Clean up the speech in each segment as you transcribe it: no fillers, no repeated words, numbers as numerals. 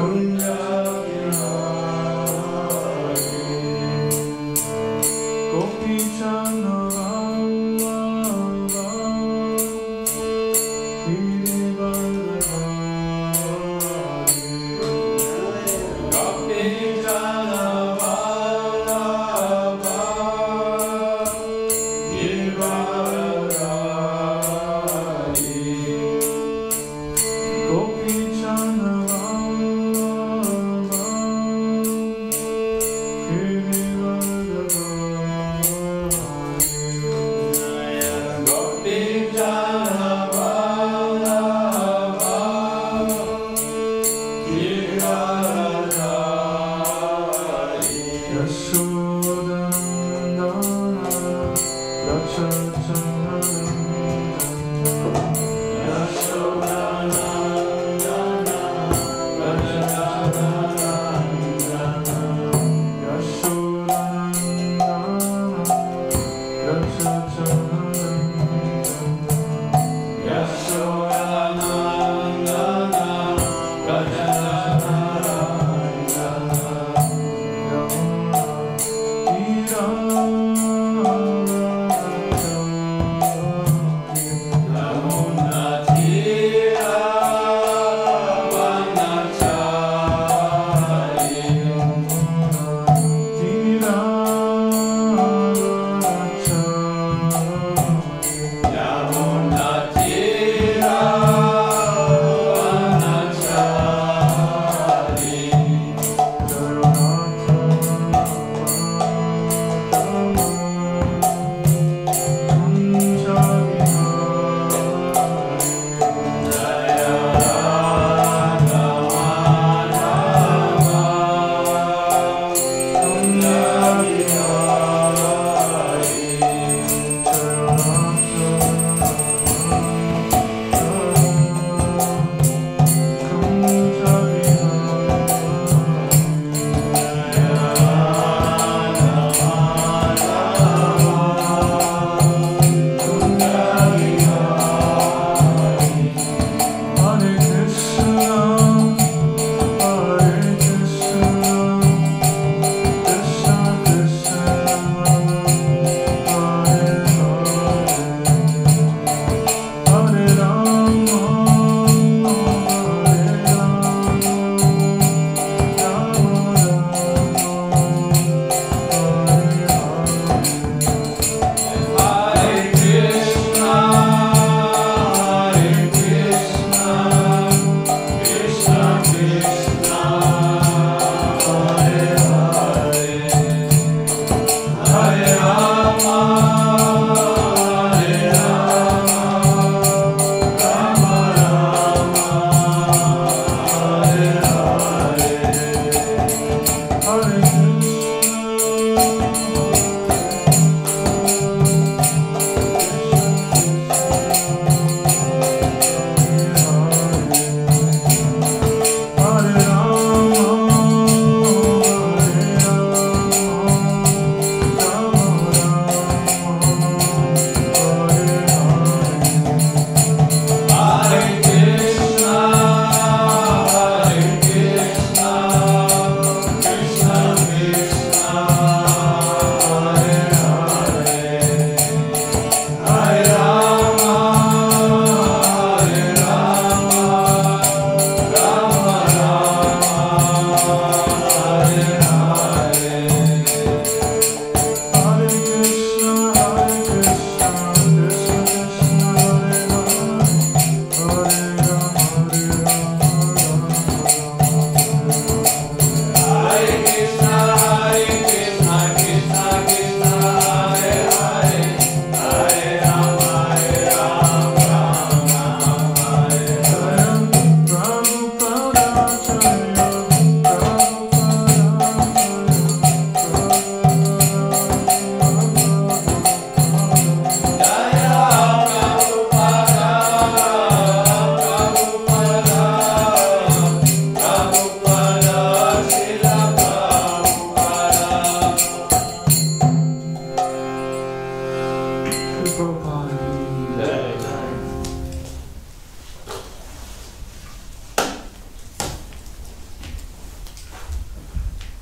Krishna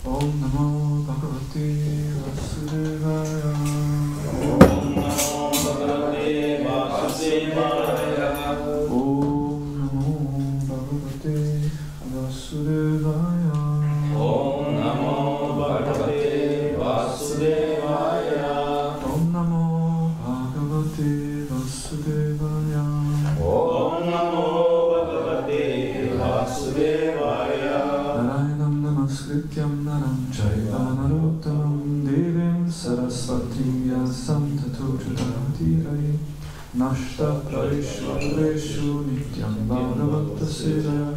Om Namo Bhagavate Vasudevaya. Om Namo Bhagavate Vasudevaya. Om Namo Bhagavate Vasudevaya. Om Namo Bhagavate Vasudevaya. Om Namo Bhagavate Vasudevaya. Om Namo Bhagavate Vasudevaya. Narayanam Namaskrityam Naram Chaiva Narottamam Devim Saraswatim Vyasam Tato Jataradhiraye Nashta Praishvareshu Nityam Bhagavata Sevaya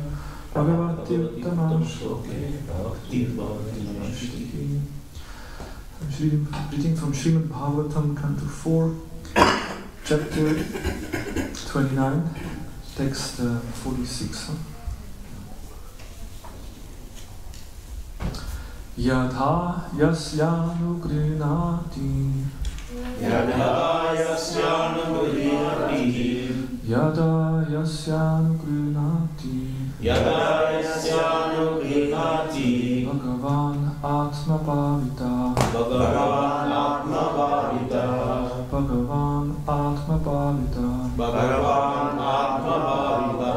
Bhagavati Uttamam Shloke Bhakti Bhakti Nashti. Reading from Srimad Bhagavatam, Canto 4, Chapter 29, Text 46. Yadha yasyanu Yada Yasyanu Grinati. Yada yasyanu Yada Yasyanu Grinati. Bhagavan Atma Bhavita. Bhagavan Atma Bhavita. Bhagavan Atma Bhavita. Bhagavan Atma Bhavita.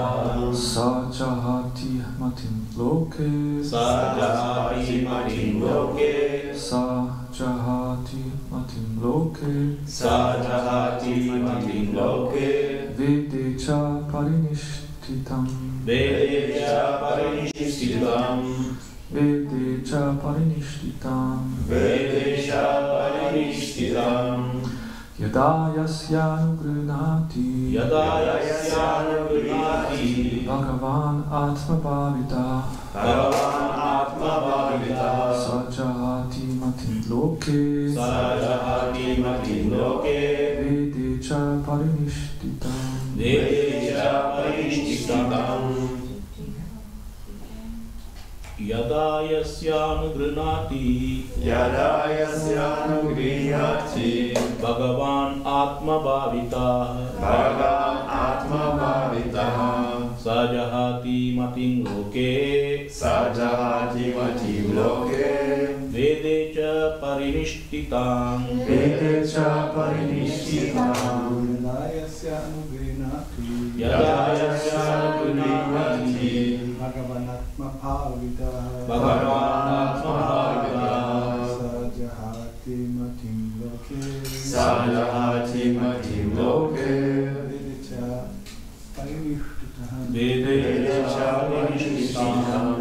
Sajahati Matim Loke. Sajahati Matim Loke. Sajahati Matim Loke. Sajahati Matim Loke. Vedecha Parinishtitam. Vedecha Parinishtitam. Vedecha Parinishtitam. Vedecha Parinishtitam. Yada yasyanu grinati. Yada Yasyanu Grinati. Bhagavan Atma Bhavita. Bhagavan Atma Bhavita. Sajahati Matim Loke. Sajahati Matim Loke. Vedecha Parinishtitam. Vedecha Parinishtitam. Yada Yasyanu Grinati. Yada Yasyanu Grinati. Bhagavan Atma Bhavita. Bhagavan Atma Bhavita. Sajahati Matim Loke. Sajahati Matim Loke. Vedecha Parinishtitam. Vedecha Parinishtitam. Yada Yasyanu Grinati. Bhagavan Atma Bhavita. Bhagavan Atma Bhavita. Sajahati Matim Loke. Sajahati Matim Loke. Vedecha Parinishtitam. Vedecha Parinishtitam.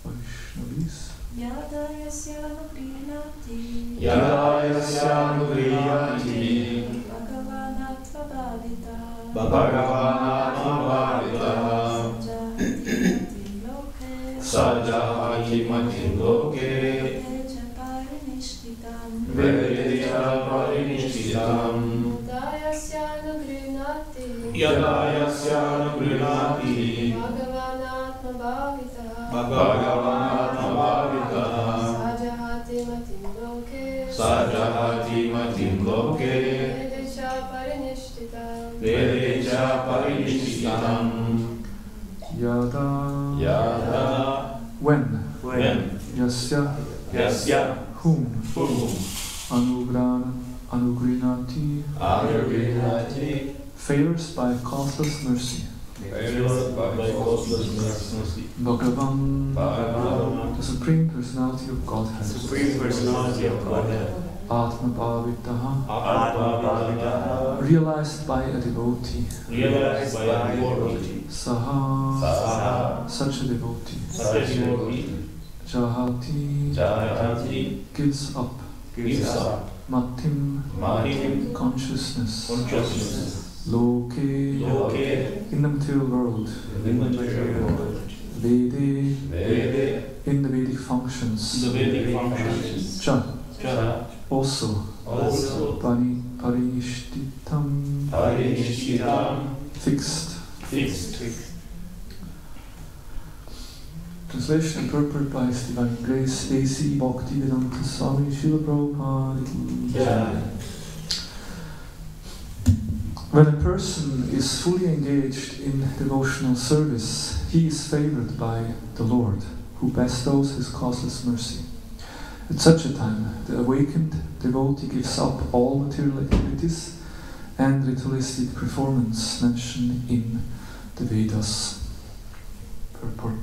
Vaishnavis. Yada yasyanu grinati. Yada Yasyanu Grinati. Bhagavan Atma Bhavita. Bhagavan Atma Bhavita. Sajahati Matim Loke. Sajahati Matim Loke. Vedecha Parinishtitam. Vedecha Parinishtitam. Yada yasyanu grinati. Yada Yasyanu Grinati. Bhagavan Atma Bhavita. Bhagavan Atma Bhavita. Sajahati Matim Loke. Sajahati Matim Loke. Vedecha Parinishtitam. Vedecha Parinishtitam. Yada. Yada. When. When. Yasya. Yasya. Whom. Whom. Anugrinati. Anugrinati. Favors by causeless mercy. Favored By causeless mercy. Bhagavan. Bhagavan. The Supreme Personality of Godhead. Supreme Personality of Godhead. Atma Bhavitaha. Atma Bhavita. Realized by a devotee. Realized by a devotee. Saha. Saha. Such a devotee. Such a devotee. Jahati. Jahati. Gives up. Gives up. Matim. Matim. Consciousness. Consciousness. Loke. Loke. In the material world. In the material world. Vede. Vede. In the Vedic functions. The Vedic functions. Cha. Cha. Also. Also. Parinishtitam. Parinishtitam. Fixed. Fixed. Translation and purport by His Divine Grace A.C. Bhaktivedanta Swami Srila Prabhupada Ki Jai. When a person is fully engaged in devotional service, he is favored by the Lord. who bestows his causeless mercy. At such a time, the awakened devotee gives up all material activities and ritualistic performance mentioned in the Vedas. Purport.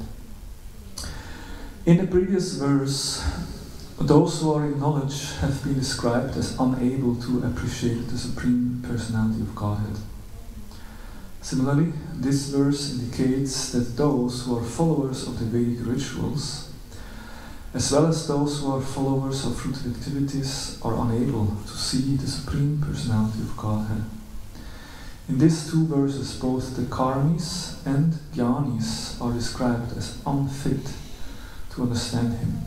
In the previous verse, those who are in knowledge have been described as unable to appreciate the Supreme Personality of Godhead. Similarly, this verse indicates that those who are followers of the Vedic rituals, as well as those who are followers of fruitive activities, are unable to see the Supreme Personality of Godhead. In these two verses, both the karmis and jnanis are described as unfit to understand him.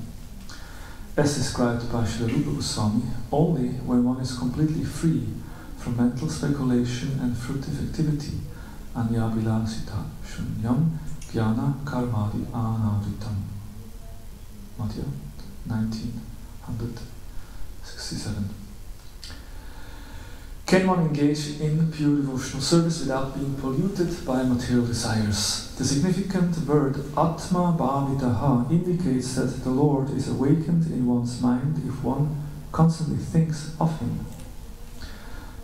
As described by Srila Rupa Goswami, only when one is completely free from mental speculation and fruitive activity, anyavilasita shunyam jnana karmadi anavritam. Madhya, 1967. Can one engage in pure devotional service without being polluted by material desires? The significant word Atma Bhavitaha indicates that the Lord is awakened in one's mind if one constantly thinks of him.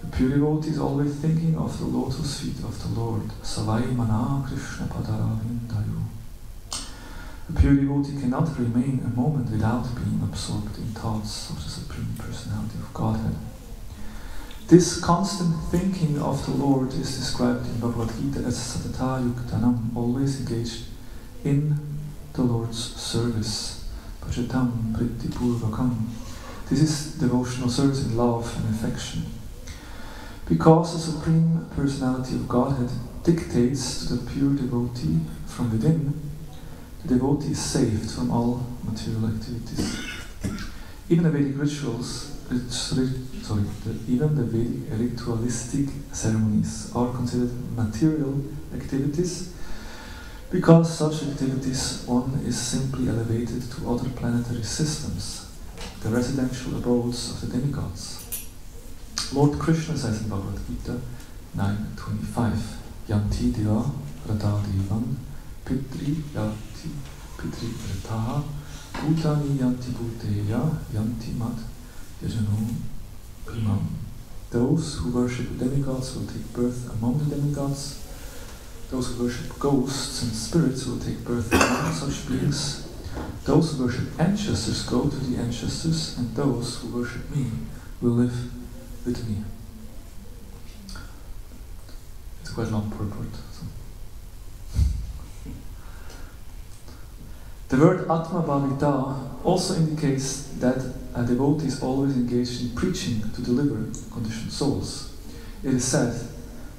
The pure devotee is always thinking of the lotus feet of the Lord. Savai mana Krishna Premarupa. The pure devotee cannot remain a moment without being absorbed in thoughts of the Supreme Personality of Godhead. This constant thinking of the Lord is described in Bhagavad Gita as satata yuktanam, always engaged in the Lord's service. Bhajatam pritipurvakam. This is devotional service in love and affection. Because the Supreme Personality of Godhead dictates to the pure devotee from within, the devotee is saved from all material activities. Even the Vedic rituals, even the Vedic ritualistic ceremonies are considered material activities because such activities one is simply elevated to other planetary systems, the residential abodes of the demigods. Lord Krishna says in Bhagavad Gita 9:25, Yanti Deva Rata Devan Pitri Yati Pitri Rataha Bhutani Yanti Bhuteya Yanti Mad Yajano Primam. Those who worship demigods will take birth among the demigods. Those who worship ghosts and spirits will take birth among such beings. Those who worship ancestors go to the ancestors, and those who worship me will live with me. It's quite a long purport. So. The word Atma Bhavita also indicates that a devotee is always engaged in preaching to deliver conditioned souls. It is said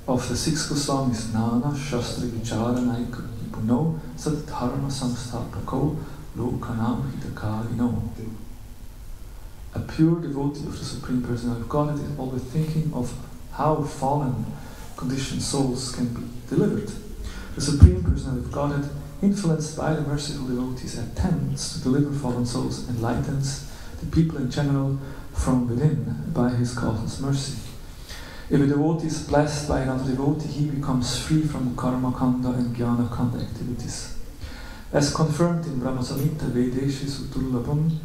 of the six Goswamis, Nana Shastra Vichara Naika Nipuno Sat Dharma Samstapako Lokanam Hitakarino. A pure devotee of the Supreme Personality of Godhead is always thinking of how fallen conditioned souls can be delivered. The Supreme Personality of Godhead, influenced by the merciful devotees, attempts to deliver fallen souls, enlightens the people in general from within by his causeless mercy. If a devotee is blessed by another devotee, he becomes free from karma kanda and jnana kanda activities. As confirmed in Brahma Samhita Vedeshi Suturlabham,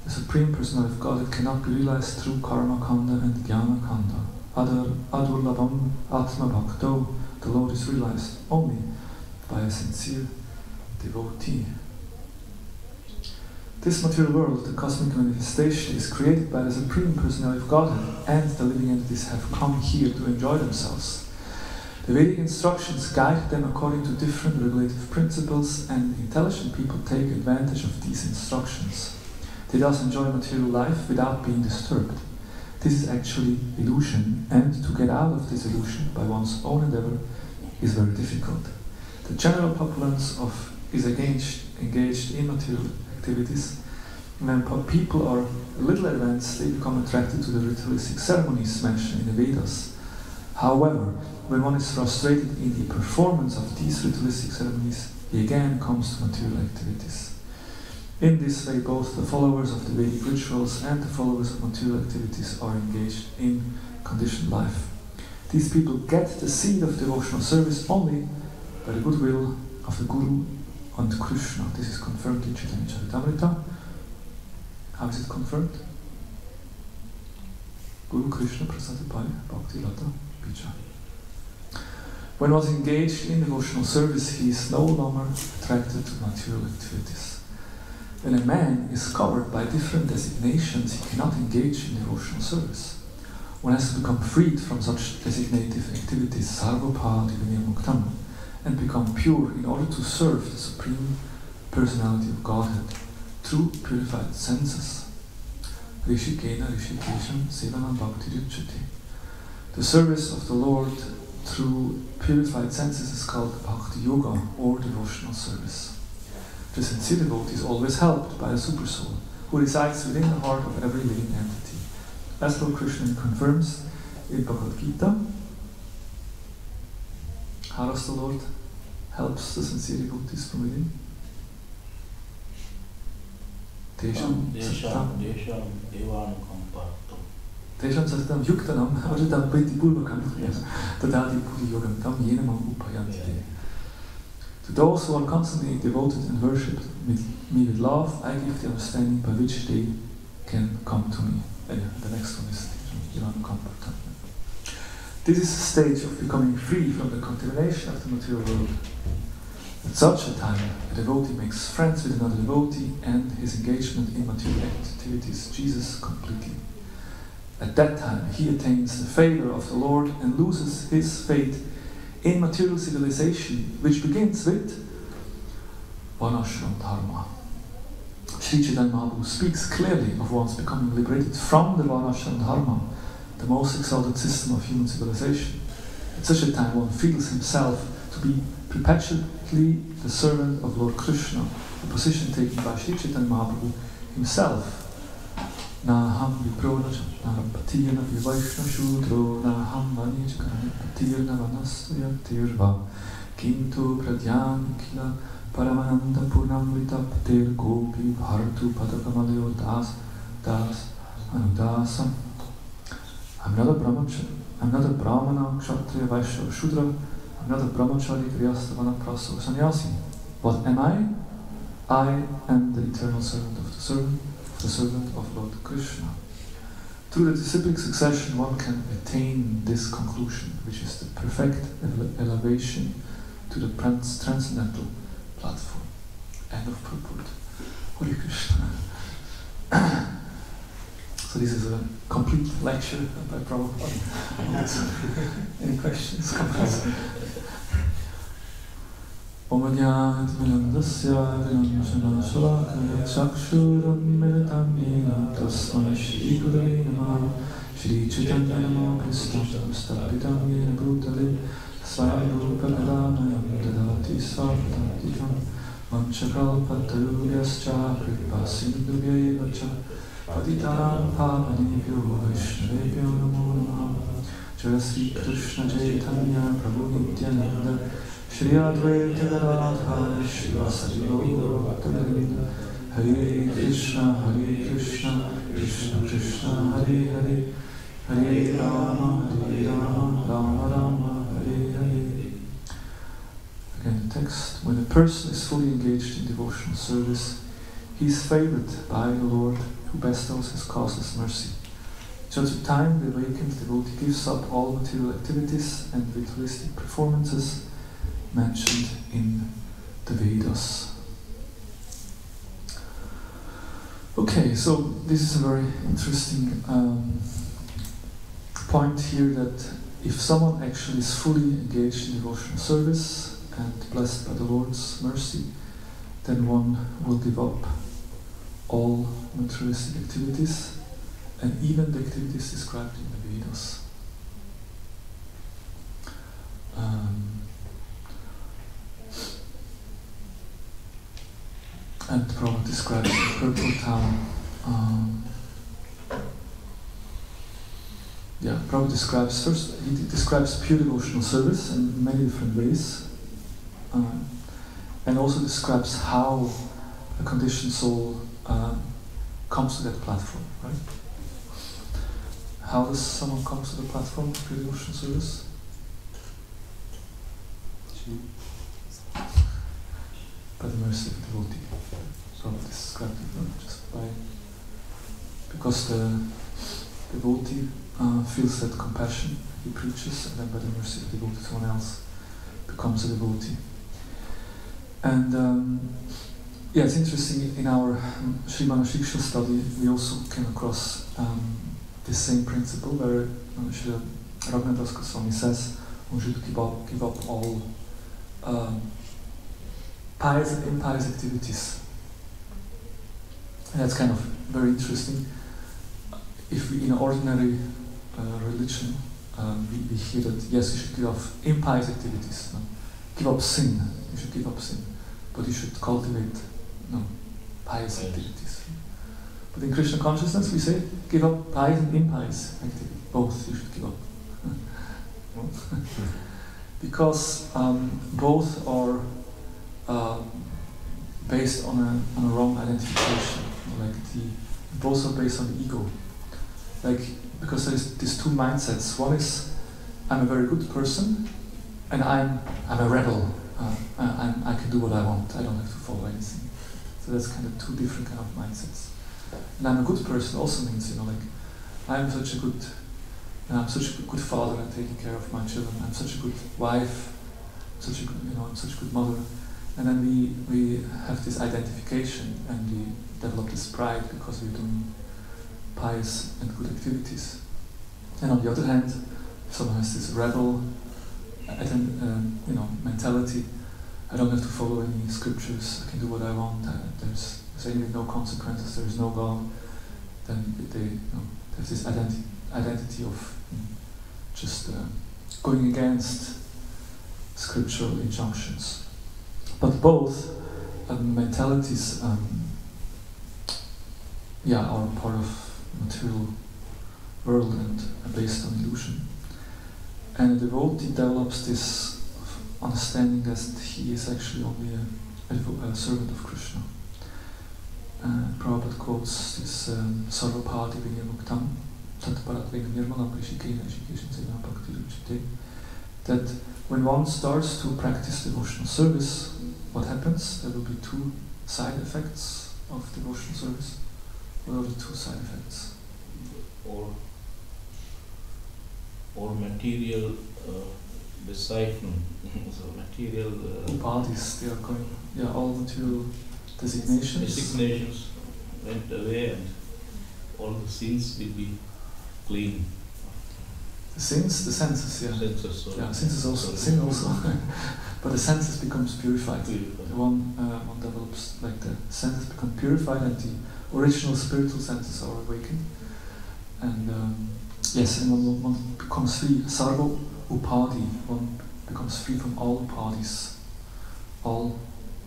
the Supreme Personality of Godhead cannot be realized through karma kanda and jnana kanda. Adurlabham Atma Bhakto, the Lord is realized only by a sincere devotee. This material world, the cosmic manifestation, is created by the Supreme Personality of Godhead, and the living entities have come here to enjoy themselves. The Vedic instructions guide them according to different regulative principles, and intelligent people take advantage of these instructions. They thus enjoy material life without being disturbed. This is actually illusion, and to get out of this illusion by one's own endeavor is very difficult. The general populace is engaged in material activities. When people are a little advanced, they become attracted to the ritualistic ceremonies mentioned in the Vedas. However, when one is frustrated in the performance of these ritualistic ceremonies, he again comes to material activities. In this way, both the followers of the Vedic rituals and the followers of material activities are engaged in conditioned life. These people get the seed of devotional service only by the goodwill of the Guru and Krishna. This is confirmed in Chaitanya Charitamrita. How is it confirmed? Guru Krishna Prasada by Bhakti Lata Bija. When one is engaged in devotional service, he is no longer attracted to material activities. When a man is covered by different designations, he cannot engage in devotional service. One has to become freed from such designative activities, sarvabha divanyamuktam, and become pure in order to serve the Supreme Personality of Godhead through purified senses. Rishikena Rishikesham Sevanam Bhakti Ruchati. The service of the Lord through purified senses is called Bhakti Yoga or devotional service. The sincere devotee is always helped by a Supersoul who resides within the heart of every living entity. As Lord Krishna confirms in Bhagavad Gita, how does the Lord helps the sincere devotees from within? Tesham Satam Yuktanam Ajatam Priti Purvakam Tadati Puri Yogam Tam Yenamam Upayanti. To those who are constantly devoted and worshipped me with love, I give the understanding by which they can come to me. The next one is Yenamam Upayanti. This is the stage of becoming free from the contamination of the material world. At such a time, a devotee makes friends with another devotee and his engagement in material activities ceases completely. At that time, he attains the favor of the Lord and loses his fate in material civilization, which begins with Varnashram Dharma. Sri Chaitanya Mahaprabhu speaks clearly of one's becoming liberated from the Varnashram Dharma, the most exalted system of human civilization. At such a time, one feels himself to be perpetually the servant of Lord Krishna, a position taken by Sri Chaitanya Mahaprabhu himself. Naham viprona narapatirna vivaishna shudro naham vanijkaranipatirna vanastayatirva kintu pradyam kila paramananda purnamrita patir gopi bharatu padakamaleo das anudasa. I'm not a brahmana, kshatriya, vaishya, or shudra. I'm not a brahmachari, grihastha, vanaprastha, or sannyasi. What am I? I am the eternal servant of the servant of Lord Krishna. Through the disciplic succession, one can attain this conclusion, which is the perfect elevation to the transcendental platform. End of purport. Hare Krishna. So this is a complete lecture by Prabhupada. Any questions, comments? Omanyat Milandasya Vinamshana Shalakaya Chakshuram Militam Yena Tasmai Shri Gurave Namah Shri Chaitanya Namah Krishnam Stapitam Yena Bhutale Svayambhupa Kadanayam Dadati Sarvataktikam Manchakalpatarubhyascha Kripa Sindhubhyeva Cha Patitanam Pavanebhyo Vaishnavebhyo Namo Namaha. Jaya Sri Krishna Chaitanya Prabhu Nityananda Shri Advaita Gadadhara Shivasari Gaura Bhaktavinda. Hare Krishna Krishna Krishna Hare Hare Hare Rama Rama Rama Hare Hare. Again the text. When a person is fully engaged in devotional service, he is favored by the Lord who bestows his causeless mercy. At such a time, the awakened devotee gives up all material activities and ritualistic performances mentioned in the Vedas. Okay, so this is a very interesting point here, that if someone actually is fully engaged in devotional service and blessed by the Lord's mercy, then one will give up all materialistic activities and even the activities described in the Vedas. And Prabhupada describes the purple town. Prabhupada describes first. He describes pure devotional service in many different ways, and also describes how a conditioned soul comes to that platform. Right? How does someone come to the platform of pure devotional service? by the mercy of the devotee. So this is granted just by, because the devotee feels that compassion he preaches, and then by the mercy of the devotee someone else becomes a devotee. And yeah, it's interesting, in our Sri Manashiksha study we also came across this same principle where Sri Raghunath Goswami says one should give up all pious and impious activities. And that's kind of very interesting. If we, in ordinary religion, we hear that yes, you should give up impious activities, no? Give up sin, you should give up sin, but you should cultivate pious activities. But in Krishna consciousness we say, give up pious and impious activities, both you should give up. Because both are based on a wrong identification. Both are based on the ego. Because there is these two mindsets. One is, I'm a very good person, and I'm a rebel. I can do what I want. I don't have to follow anything. So that's kind of two different kind of mindsets. And I'm a good person also means, I'm such a good father. I'm taking care of my children. I'm such a good wife. I'm such a good mother. And then we have this identification, and we develop this pride because we're doing pious and good activities. And on the other hand, if someone has this rebel mentality, I don't have to follow any scriptures, I can do what I want, there's anyway no consequences, there is no God, then they have this identity of just going against scriptural injunctions. But both mentalities are part of material world and are based on illusion. And the devotee develops this understanding that he is actually only a servant of Krishna. Prabhupada quotes this Sarvapati Vinyamuktam Tatparat Nirmalam Rishikena Rishikeshan Seva Bhakti Ruchite, that when one starts to practice devotional service, what happens? There will be two side effects of devotional service. What are the two side effects? Or material disciplines, so material bodies, they are going, all material designations went away, and all the sins will be clean. The senses, senses also, sin also, but the senses becomes purified. One develops, the senses become purified, and the original spiritual senses are awakened. And and one becomes free. Sarva upadi, one becomes free from all upadis, all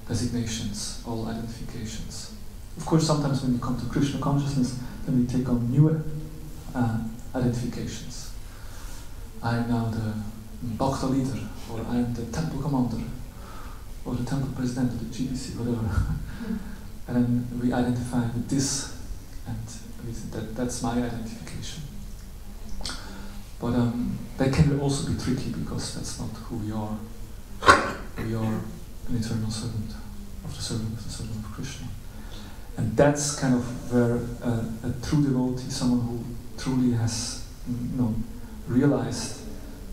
designations, all identifications. Of course, sometimes when we come to Krishna consciousness, then we take on new identifications. I am now the Bhakta leader, or I am the temple commander, or the temple president, or the GBC, whatever. And then we identify with this, and that's my identification. But that can also be tricky, because that's not who we are. We are an eternal servant of the servant of Krishna. And that's kind of where a true devotee, someone who truly has realized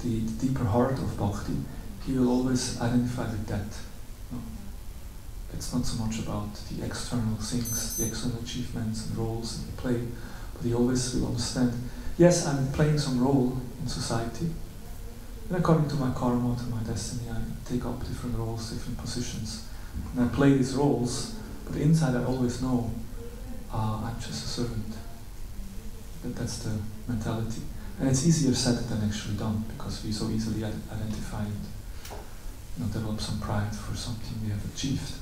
the deeper heart of bhakti, he will always identify with that. It's not so much about the external things, the external achievements and roles in the play, but he always will understand, yes, I'm playing some role in society, and according to my karma, to my destiny, I take up different roles, different positions, and I play these roles, but inside I always know, I'm just a servant. That's the mentality. And it's easier said than actually done, because we so easily identify and develop some pride for something we have achieved.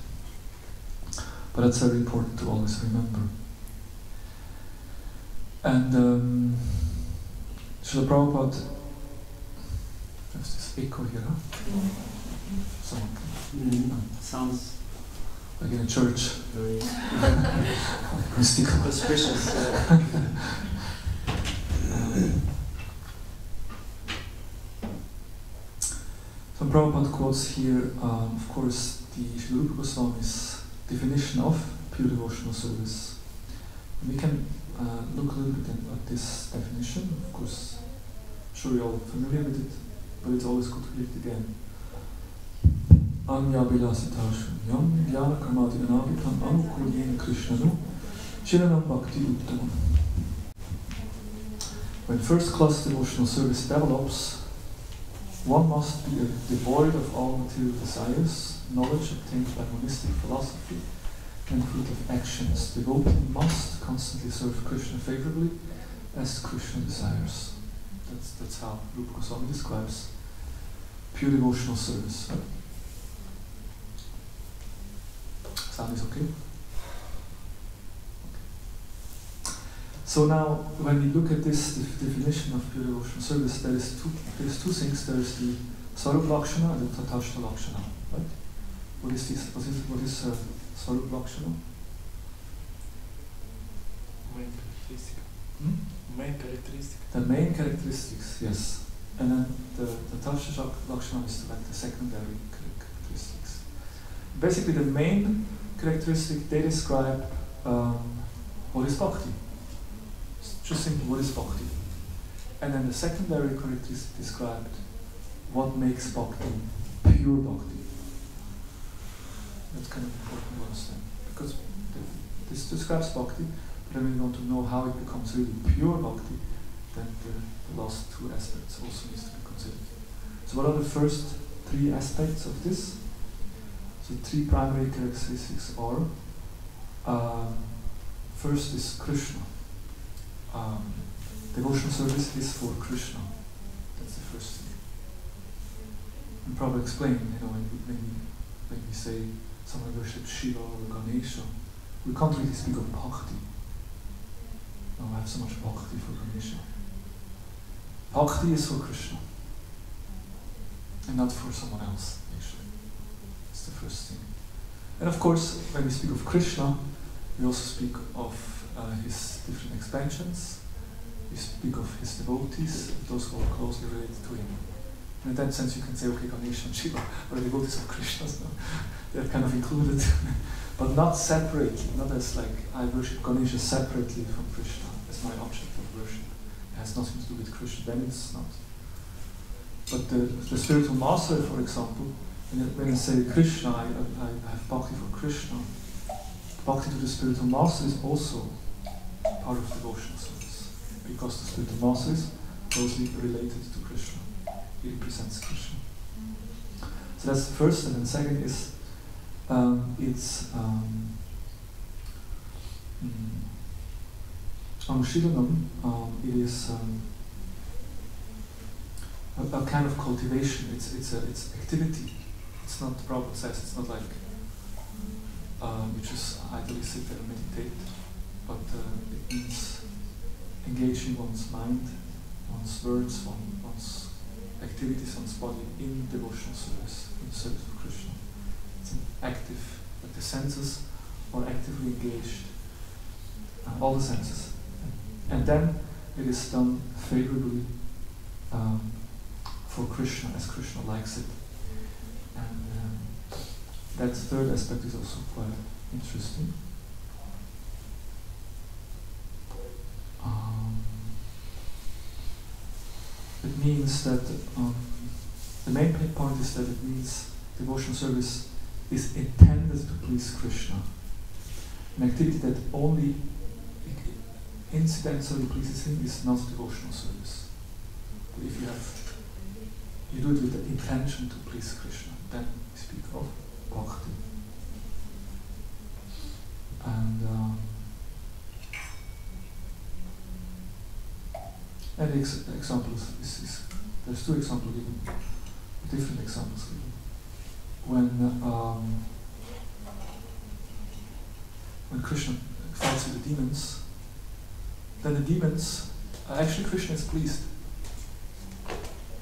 But that's very important to always remember. And Srila Prabhupada, there's this echo here, huh? Someone can, Sounds like in a church. very Mystical. auspicious. So Prabhupada quotes here, of course, the Srila Rupa Goswami's definition of pure devotional service. And we can look a little bit at this definition. Of course, I'm sure you're all familiar with it, but it's always good to read it again. Anya Vilasitasham Yam Jnana Karmadi Anavitam Anukulyena Krishnanu Chiranam Bhakti Uttamam. When first class devotional service develops, one must be devoid of all material desires, knowledge obtained by monistic philosophy, and fruit of actions. Devotee must constantly serve Krishna favorably as Krishna desires. That's how Rupa Goswami describes pure devotional service. Right? Sound is okay? So now, when we look at this definition of pure devotional service, there's two things. There's the Swarup Lakshana and the Tatashta Lakshana, right? What is Swarup Lakshana? Main characteristic. Main characteristic. The main characteristics, yes. And then the Tatashta Lakshana is like the secondary characteristics. Basically, the main characteristic, they describe what is bhakti. Just simply, what is bhakti? And then the secondary characteristic described what makes bhakti pure bhakti. That's kind of important to understand. Because this describes bhakti, but then we want to know how it becomes really pure bhakti, then the last two aspects also needs to be considered. So what are the first three aspects of this? So three primary characteristics are, first is Krishna. Devotional service is for Krishna. That's the first thing. And probably explain, when we say someone worships Shiva or Ganesha, we can't really speak of bhakti. No, I have so much bhakti for Ganesha. Bhakti is for Krishna, and not for someone else, actually. That's the first thing. And of course, when we speak of Krishna, we also speak of his different expansions. We speak of his devotees, those who are closely related to him. And in that sense, you can say, okay, Ganesha and Shiva are the devotees of Krishna, so they're kind of included, but not separately, not as like, I worship Ganesha separately from Krishna as my object of worship. It has nothing to do with Krishna, then it's not. But the spiritual master, for example, when I say Krishna, I have bhakti for Krishna. Bhakti to the spiritual master is also part of devotional service, because the spiritual master is closely related to Krishna. He represents Krishna. So that's the first, and then second is Anushīlanam. It is a kind of cultivation. It's activity. It's not, the Prabhupada says, it's not like you just idly sit there and meditate, but it means engaging one's mind, one's words, one's activities, one's body in devotional service, in service of Krishna. It's an active, like the senses are actively engaged, all the senses. And then it is done favorably for Krishna, as Krishna likes it. And that third aspect is also quite interesting. It means that the main point is that it means devotional service is intended to please Krishna. An activity that only incidentally pleases him is not devotional service. But if you do it with the intention to please Krishna, then we speak of bhakti. And the example is there's two examples given, different examples given. When Krishna fights with the demons, then the demons, actually Krishna is pleased.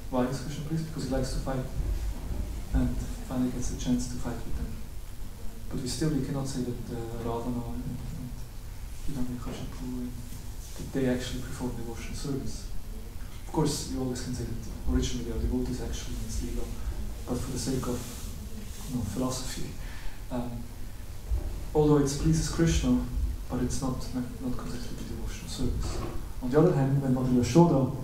Why is Krishna pleased? Because he likes to fight, and finally gets a chance to fight with them. But we cannot say that Ravana and Hiranyakashipu, that they actually perform devotional service. Of course, you always can say that originally they are devotees actually in Srila, but for the sake of philosophy. Although it pleases Krishna, but it's not considered to be devotional service. On the other hand, when Mother Yashoda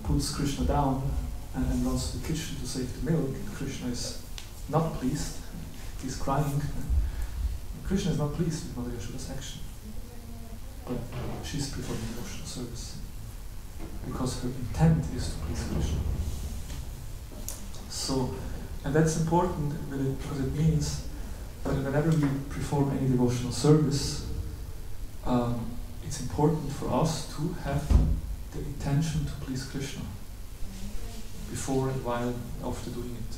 puts Krishna down and runs to the kitchen to save the milk, Krishna is not pleased. He's crying. Krishna is not pleased with Mother Yashoda's action, but she's performing devotional service because her intent is to please Krishna. So, and that's important because it means that whenever we perform any devotional service, it's important for us to have the intention to please Krishna before and while after doing it.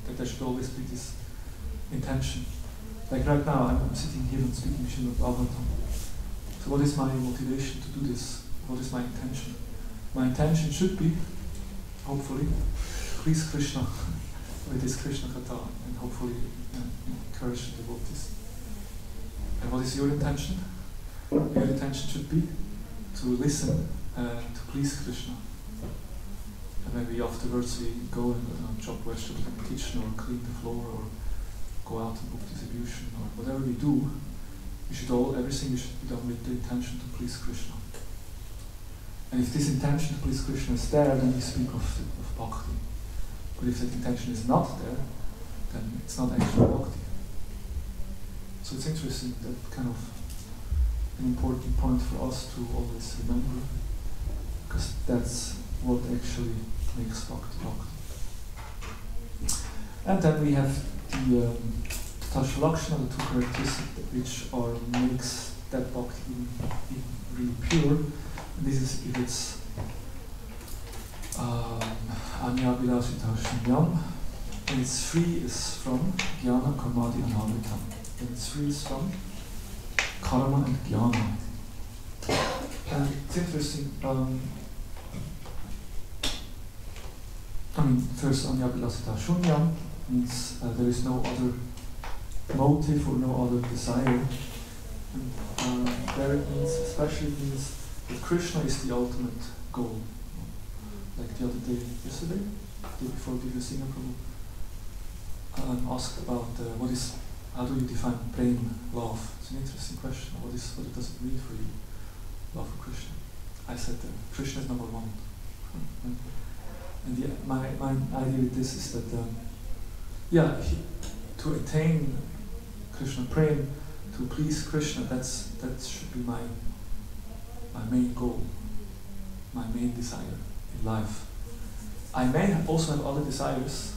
Like, there should always be this intention. Like right now, I'm sitting here and speaking Srimad Bhagavatam. So what is my motivation to do this? What is my intention? My intention should be, hopefully, please Krishna with this Krishna Katha and hopefully encourage the devotees. And what is your intention? Your intention should be to listen to please Krishna. And maybe afterwards we go and chop vegetables in the kitchen or clean the floor or go out and book distribution or whatever we do, everything should be done with the intention to please Krishna. And if this intention to please Krishna is there, then we speak of bhakti. But if that intention is not there, then it's not actual bhakti. So it's interesting, that kind of an important point for us to always remember, because that's what actually makes bhakti bhakti. And then we have the Tasha Lakshana, the two characteristics which makes that bhakti really pure. And this is if it's Anyabilasita Shunyam, and it's free is from Jnana, Karmadi, and Anavitam. And it's free is from Karma and Jnana. And it's interesting, first Anyabilasita Shunyam means there is no other motive or no other desire. And there it means, especially it means that Krishna is the ultimate goal. Like the other day, yesterday, the day before Divya Singha Prabhu asked about how do you define prema, love? It's an interesting question. What does it mean for you, love for Krishna? I said that Krishna is number one. And my idea with this is that, to attain Krishna prema, to please Krishna, that should be my main goal, my main desire in life. I may also have other desires,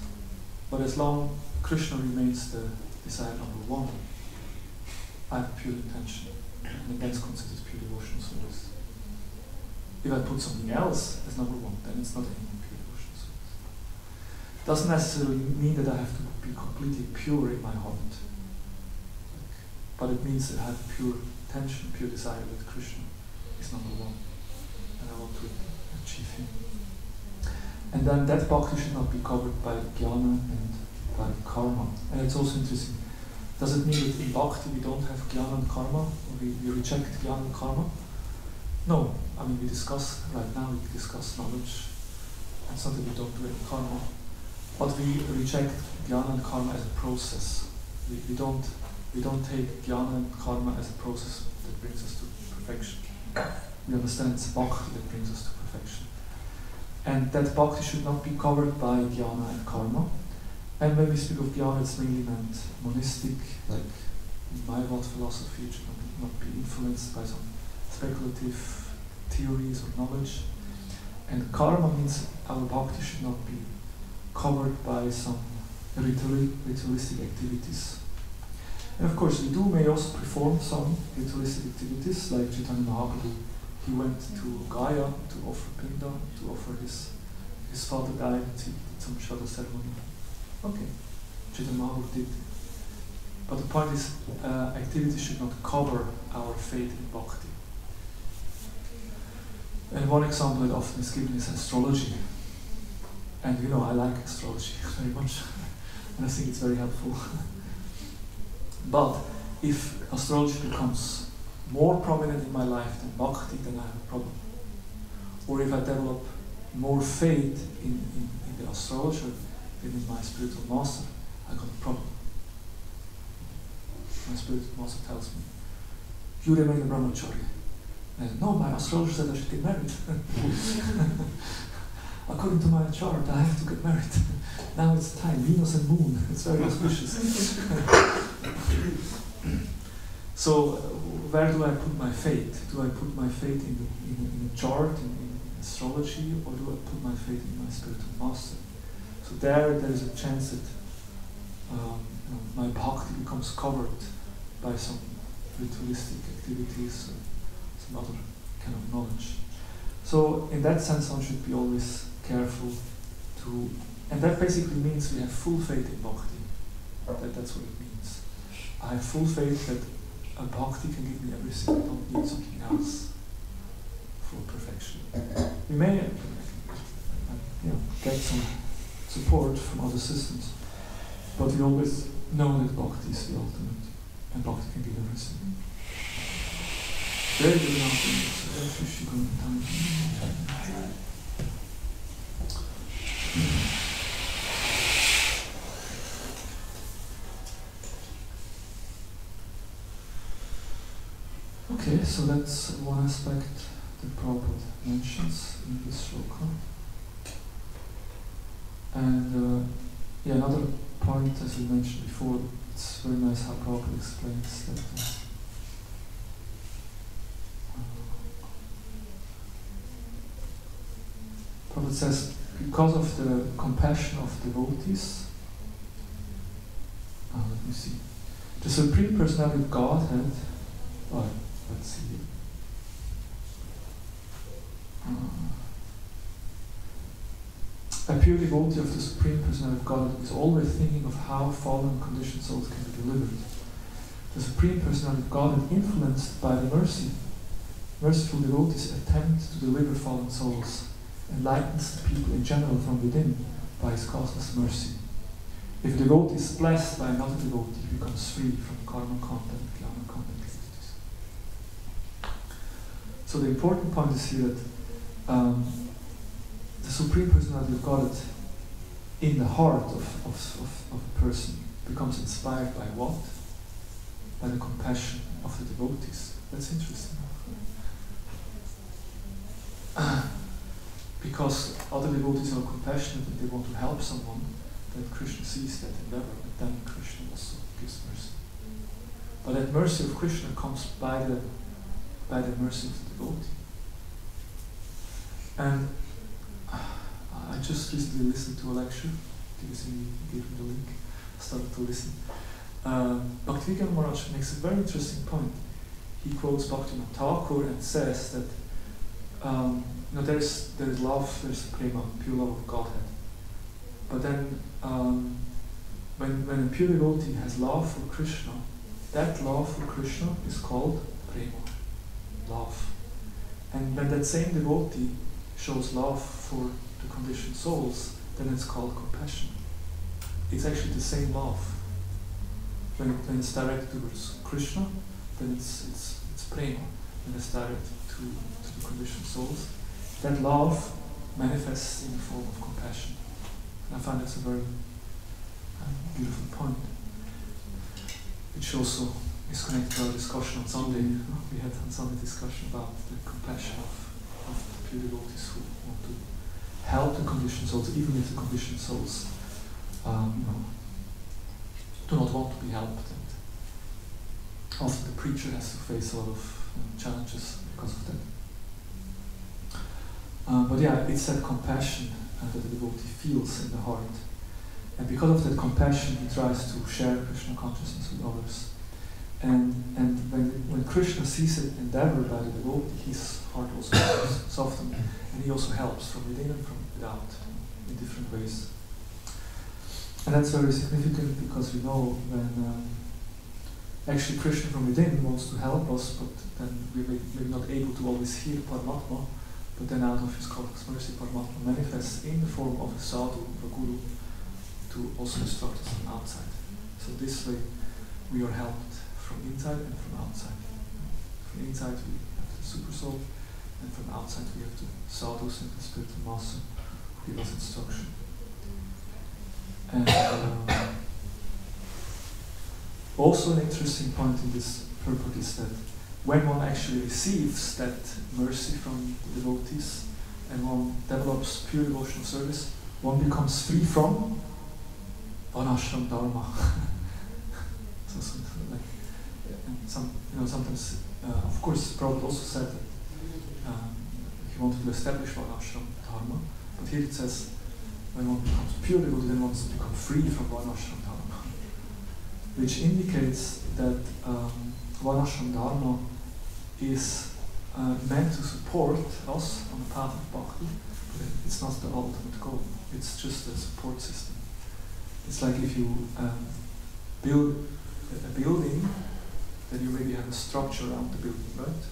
but as long Krishna remains the desire number one, I have pure intention, and that's considered pure devotional service. If I put something else as number one, then it's not anymore pure devotional service. Doesn't necessarily mean that I have to be completely pure in my heart, but it means that I have pure intention, pure desire that Krishna is number one, and I want to achieve him. And then that bhakti should not be covered by jnana and by karma. And it's also interesting, does it mean that in bhakti we don't have jnana and karma, or we reject jnana and karma? No, we discuss knowledge, and something we don't do in karma, but we reject jnana and karma as a process. We don't take jnana and karma as a process that brings us to perfection. We understand it's bhakti that brings us to perfection. And that bhakti should not be covered by jnana and karma. And when we speak of jnana, it's mainly meant monistic, like in Mayavad philosophy. It should not be influenced by some speculative theories or knowledge. And karma means our bhakti should not be covered by some ritualistic activities. And of course, we may also perform some ritualistic activities, like Chaitanya Mahaprabhu. He went to Gaya to offer Pinda, to offer his father died, and he did some Shraddha ceremony. Okay, Chaitanya Mahaprabhu did. But the point is, activity should not cover our faith in bhakti. And one example that often is given is astrology. And I like astrology very much, and I think it's very helpful. But if astrology becomes more prominent in my life than bhakti, then I have a problem. Or if I develop more faith in the astrologer than in my spiritual master, I got a problem. my spiritual master tells me, you remain a brahmachari. And no, my astrologer said I should get married. According to my chart, I have to get married. Now it's time, Venus and Moon. It's very auspicious. So, where do I put my faith? Do I put my faith in a chart, in astrology, or do I put my faith in my spiritual master? So there is a chance that my bhakti becomes covered by some ritualistic activities, some other kind of knowledge. So in that sense, one should be always careful to, and that basically means we have full faith in bhakti. That's what it means. I have full faith that a bhakti can give me everything. I don't need something else for perfection. We may get some support from other systems, but we always know that bhakti is the ultimate, and bhakti can give everything. Very good Okay, so that's one aspect that Prabhupada mentions in this shloka. And another point, as we mentioned before, it's very nice how Prabhupada explains that Prabhupada says, because of the compassion of devotees, let me see, the Supreme Personality of Godhead, let's see, a pure devotee of the Supreme Personality of God is always thinking of how fallen conditioned souls can be delivered. The Supreme Personality of God, influenced by the merciful devotees, attempt to deliver fallen souls, enlightens the people in general from within by his causeless mercy. If a devotee is blessed by another devotee, he becomes free from karma content, jnana content activities. So the important point is here that the Supreme Personality of God in the heart of a person becomes inspired by what? By the compassion of the devotees. That's interesting. Because other devotees are compassionate and they want to help someone, that Krishna sees that endeavor, but then Krishna also gives mercy. But that mercy of Krishna comes by the mercy of the devotee. And I just recently listened to a lecture. He gave me the link. I started to listen. Bhaktivinoda Maharaj makes a very interesting point. He quotes Bhaktivinoda Thakur and says that there is love, there is prema, pure love of Godhead. But then, when a pure devotee has love for Krishna, that love for Krishna is called prema, love. And when that same devotee shows love for the conditioned souls, then it's called compassion. It's actually the same love. When it's directed towards Krishna, then it's prema. When it's directed to the conditioned souls, that love manifests in the form of compassion. And I find that's a very beautiful point, which also is connected to our discussion on Sunday. We had on Sunday discussion about the compassion of the pure devotees who want to help the conditioned souls, even if the conditioned souls do not want to be helped. And often the preacher has to face a lot of challenges because of that. But it's that compassion that the devotee feels in the heart. And because of that compassion, he tries to share Krishna consciousness with others. And when Krishna sees it endeavor by the devotee, his heart also becomes softened, and he also helps from within and from without in different ways. And that's very significant because we know when actually Krishna from within wants to help us, but then we're maybe not able to always hear Paramatma, but then out of his cosmic mercy, Paramatma manifests in the form of a sadhu, of a guru, to also instruct us from outside. So this way we are helped from inside and from outside. From inside we have the super soul, and from outside we have the sadhus and the spiritual master who give us instruction. And Also, an interesting point in this purport is that when one actually receives that mercy from the devotees and one develops pure devotional service, one becomes free from varnashram dharma. So something like, and sometimes, of course, Prabhupada also said that he wanted to establish varnashram dharma, but here it says when one becomes pure devotee, then one becomes free from varnashram dharma, which indicates that varnashram dharma is meant to support us on the path of bhakti, but it's not the ultimate goal. It's just a support system. It's like if you build a building, then you maybe have a structure around the building, right?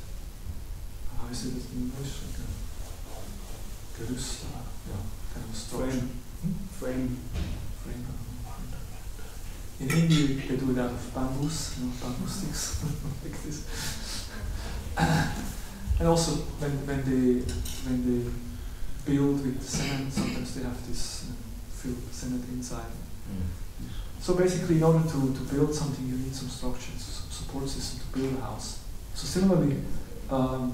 How is it in English? Like a gerüst, kind of a structure. Frame. In India, they do it out of bamboos, bamboo sticks, like this. And also, when they build with cement, sometimes they have this filled cement inside. So basically, in order to build something, you need some structures, some support system to build a house. So similarly, to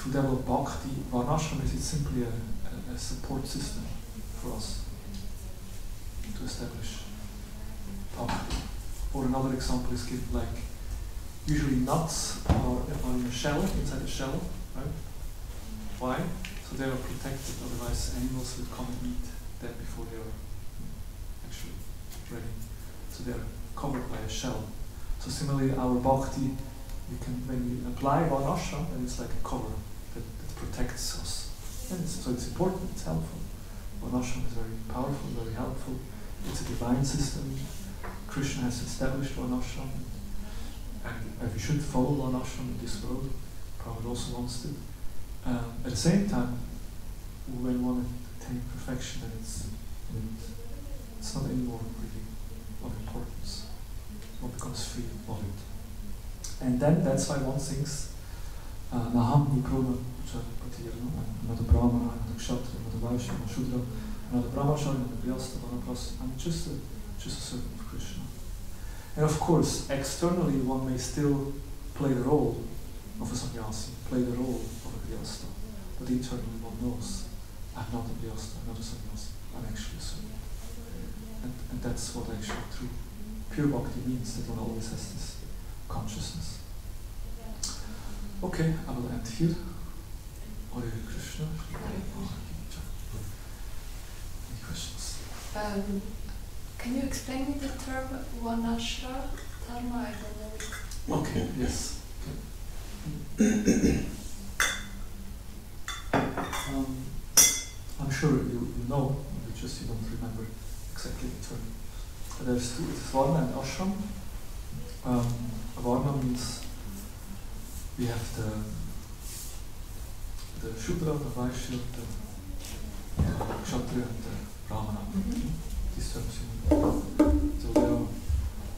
develop bhakti, varnashram is simply a support system for us to establish bhakti. Or another example is given, like usually nuts are in a shell, inside a shell, right? Why? So they are protected, otherwise animals would come and eat them before they are actually ready. So they are covered by a shell. So similarly, our bhakti, when we apply varnashram, then it's like a cover that protects us. And so it's important, it's helpful. Varnashram is very powerful, very helpful. It's a divine system. Krishna has established varnashram, and we should follow varnashram in this road. Prabhupada also wants to. At the same time, when one attains perfection, then it's not anymore really of importance. One becomes free of it. And then that's why one sings Naham Nikrona Patir, another Brahmana, another Kshatriya, another Vaishya, another Shudra, another Brahmachari, another Vyasta, Vanaprastha. I'm just a servant of Krishna. And of course, externally one may still play the role of a sannyasi, play the role of a Vyasta. But internally one knows, I'm not a Vyasta, I'm not a sannyasi, I'm actually a servant. And that's what actually true pure bhakti means, that one always has this consciousness. Okay, I will end here. Hare Krishna. Any questions? Can you explain me the term Varnashram Dharma? I don't know. Okay, yes. I'm sure you know, but just you don't remember exactly the term. There's two, it's Varna and Ashram. Varna means we have the Shudra, the Vaishya, the Kshatriya, and the Brahmana. These terms you know. So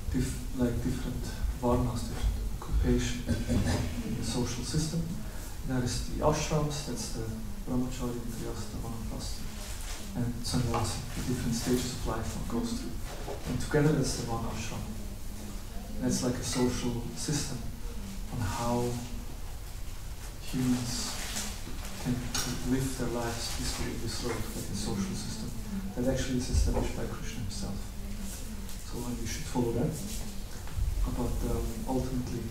there are different Varnas, different occupation in the social system. There is the ashrams, that's the Brahmachari, the Vyasta, Vanaprastha, and sannyasi, the different stages of life one goes through. And together that's the one ashram. That's like a social system on how humans can live their lives peacefully in this world, like a social system that actually is established by Krishna himself. So we should follow that. But ultimately,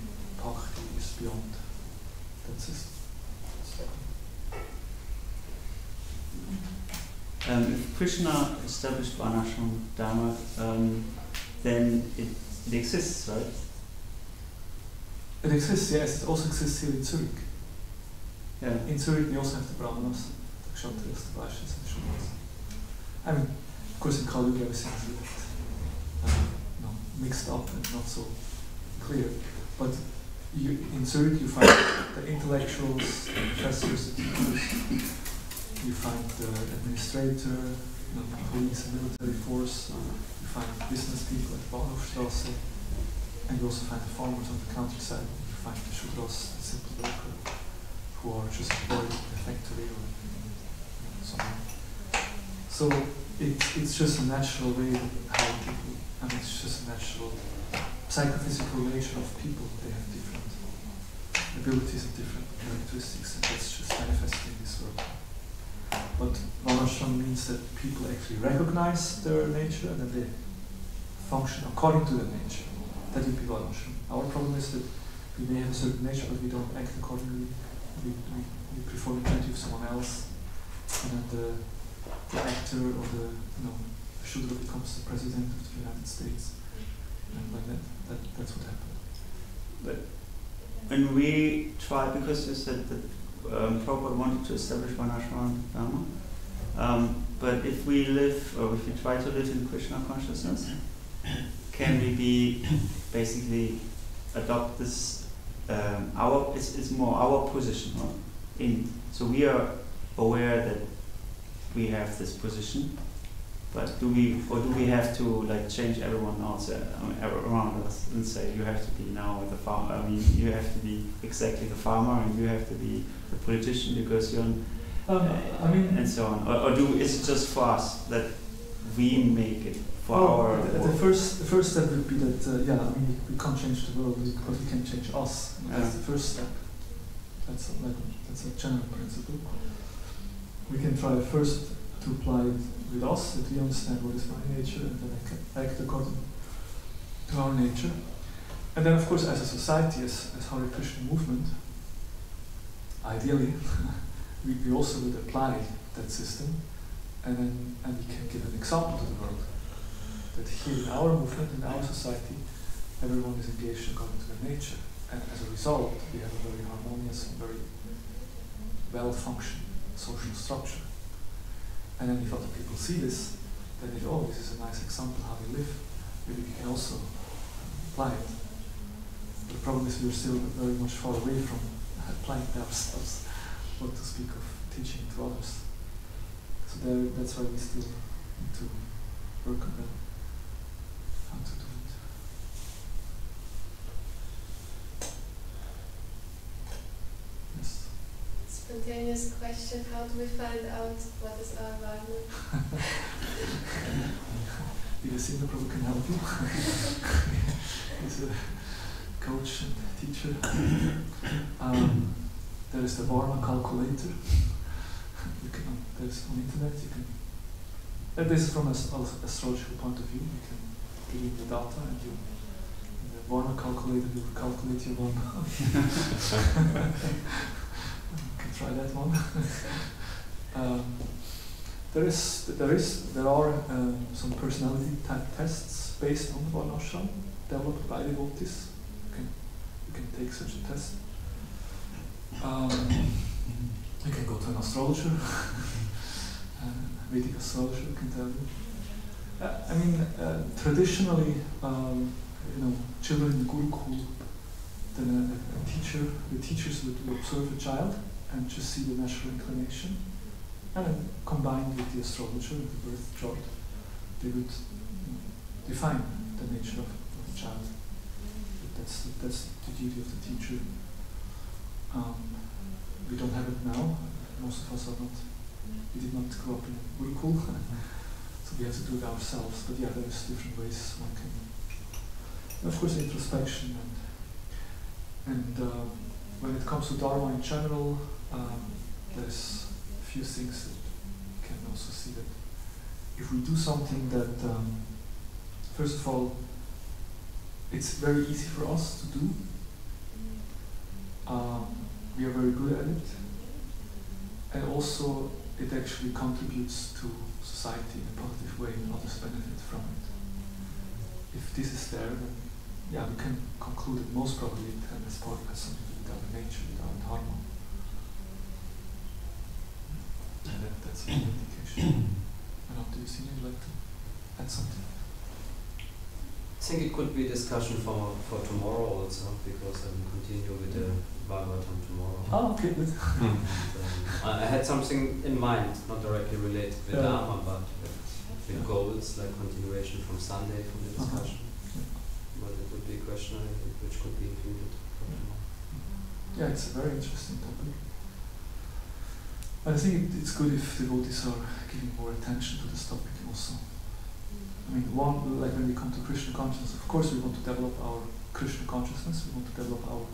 bhakti is beyond that system. If Krishna established Varnashram Dharma, then it exists, right? It exists, yes. It also exists here in Zurich. Yeah. In Zurich, we also have the Brahmanas, the Kshatriyas, the Vaishyas, and the Shudras. I mean, of course, in Kali Yuga, everything is a bit mixed up and not so clear. But in Zurich, you find the intellectuals, the professors, the teachers. You find the administrator, the police and military force. You find business people at Bahnhofstrasse, and you also find the farmers on the countryside. You find the Shudras, the simple worker, who are just employed in the factory or somewhere. So it's just a natural way how people, it's just a natural psychophysical nature of people. They have different abilities and different characteristics, and that's just manifested in this world. But Varnashram means that people actually recognize their nature and then they function according to their nature. That would be Varnashram. Our problem is that we may have a certain nature, but we don't act accordingly. We perform the duty of someone else, and then the actor or the Shudra becomes the president of the United States, and like that's what happened. But when we try, because you said that Prabhupada wanted to establish Varnashram Dharma, but if we live, or if we try to live in Krishna consciousness, can we be basically adopt this? It's more our position, no? So we are aware that we have this position, but do we have to like change everyone else around us and say you have to be now the farmer? I mean, you have to be exactly the farmer, and you have to be the politician because you're. And so on, or is it just for us that we make it for our? The first step would be that we can't change the world, but we can change us. That's the first step. That's a general principle. We can try first to apply it with us, that we understand what is my nature, and then I can act according to our nature. And then, of course, as a society, as Hare Krishna movement, ideally, we also would apply that system, and we can give an example to the world. That here in our movement, in our society, everyone is engaged according to their nature. And as a result, we have a very harmonious and very well-functioning social structure. And then if other people see this, then they go, this is a nice example how we live. Maybe we can also apply it. But the problem is we're still very much far away from applying it ourselves, not to speak of teaching to others. So that's why we still need to work on that, how to do it. Yes? Spontaneous question, how do we find out what is our value? Krishna Prabhu can help you. He's a coach and teacher. There is the Varma calculator. There's on internet. You can. And this is from an astrological point of view. You can give in the data, and the Varma calculator will calculate your Varma. You can try that one. There are some personality type tests based on the Varnashram developed by devotees. You can take such a test. You can go to an astrologer, Vedic astrologer can tell you. Traditionally, children in the Gurukul, then the teachers would observe a child and just see the natural inclination, and then combined with the astrologer and the birth chart, they would define the nature of the child. That's the duty of the teacher. We don't have it now. Most of us are not. We did not grow up in Gurukul, so we have to do it ourselves. But yeah, there's different ways one can. And of course, introspection and when it comes to Dharma in general, there's a few things that you can also see that if we do something that, first of all, it's very easy for us to do. We are very good at it, and also it actually contributes to society in a positive way, and others benefit from it. If this is there, then yeah, we can conclude that most probably it has something to do with our nature, with our dharma. And that's an indication. Do you see you'd like to add something? I think it could be a discussion for tomorrow also, because I will continue with the Bhagavatam tomorrow. Oh, okay, good. And, I had something in mind, not directly related with Dharma, but with goals, like continuation from Sunday from the discussion. But it would be a question I think which could be included for tomorrow. Yeah, it's a very interesting topic. I think it's good if devotees are giving more attention to this topic also. I mean, one, like when we come to Krishna consciousness, of course we want to develop our Krishna consciousness, we want to develop our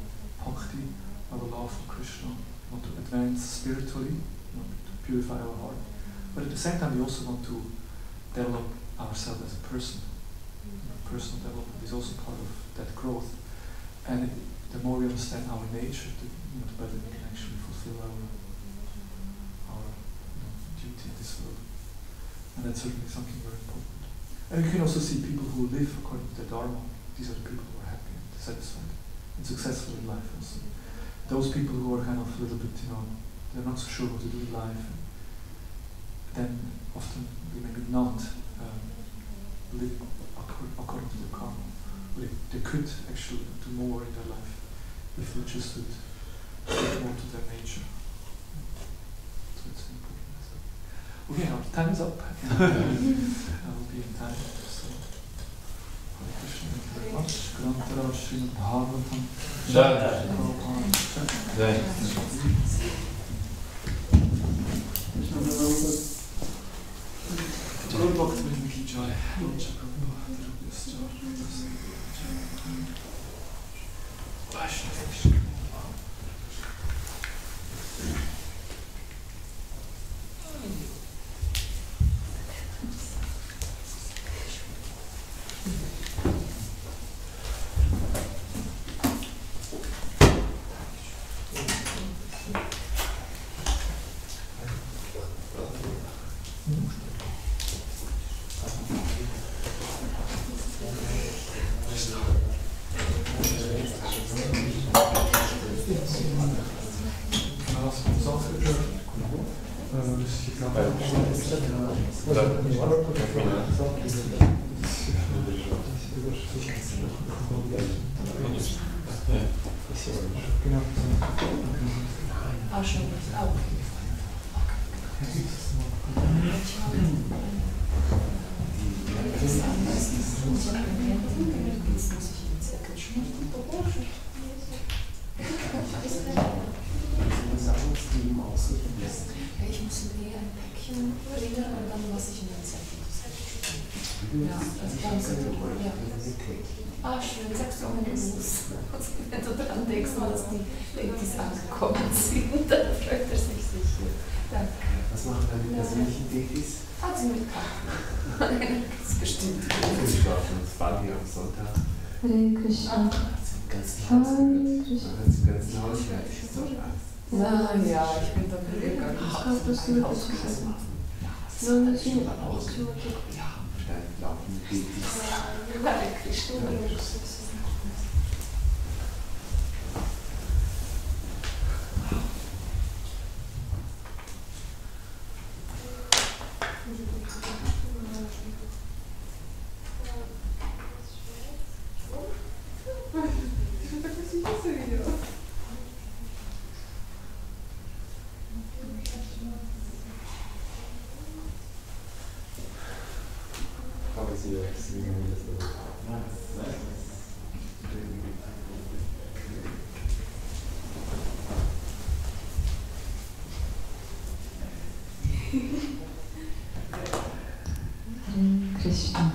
bhakti, our love for Krishna, we want to advance spiritually, to purify our heart. But at the same time we also want to develop ourselves as a person. Personal development is also part of that growth. And the more we understand our nature, the better we can actually fulfill our duty in this world. And that's certainly something very important. And you can also see people who live according to their dharma. These are the people who are happy and satisfied and successful in life also. Those people who are kind of a little bit, they're not so sure what to do in life, then often they maybe not live according to their karma. But they could actually do more in their life if they just would get more to their nature. So it's important. Okay, our time is up. I will be in time. So, Hare Krishna, thank you very much. Grantara Srimad Bhagavatam. Jai. Jai. Lord Bhakti ki Jai. Lord Chakravarti Jai. Vaishnava Krishna. Ich muss mir ein Päckchen bringen und dann lasse ich in den Zettel. Ja, das ist ja. Ah, schön, sagst du auch, wenn du musst. Wenn du dran denkst, dass die Ladies angekommen sind, dann freut er sich sicher. Danke. Was machen deine persönlichen Dates? Hat sie mitgebracht. Das ist bestimmt. Ich war auf Bali am Sonntag. Hare Krishna. Zum ganzen Haus gehört. Zum ganzen Haus gehört. Ich so Angst. Na ja, ich bin da gegangen. Ich glaube, das ist Haus geschlossen. Nur nicht in Ja, da laufen Dates. Hare Krishna. Krishna.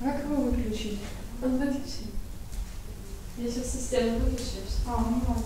Как его выключить? Он выключит. Я сейчас систему выключу. Ну вот.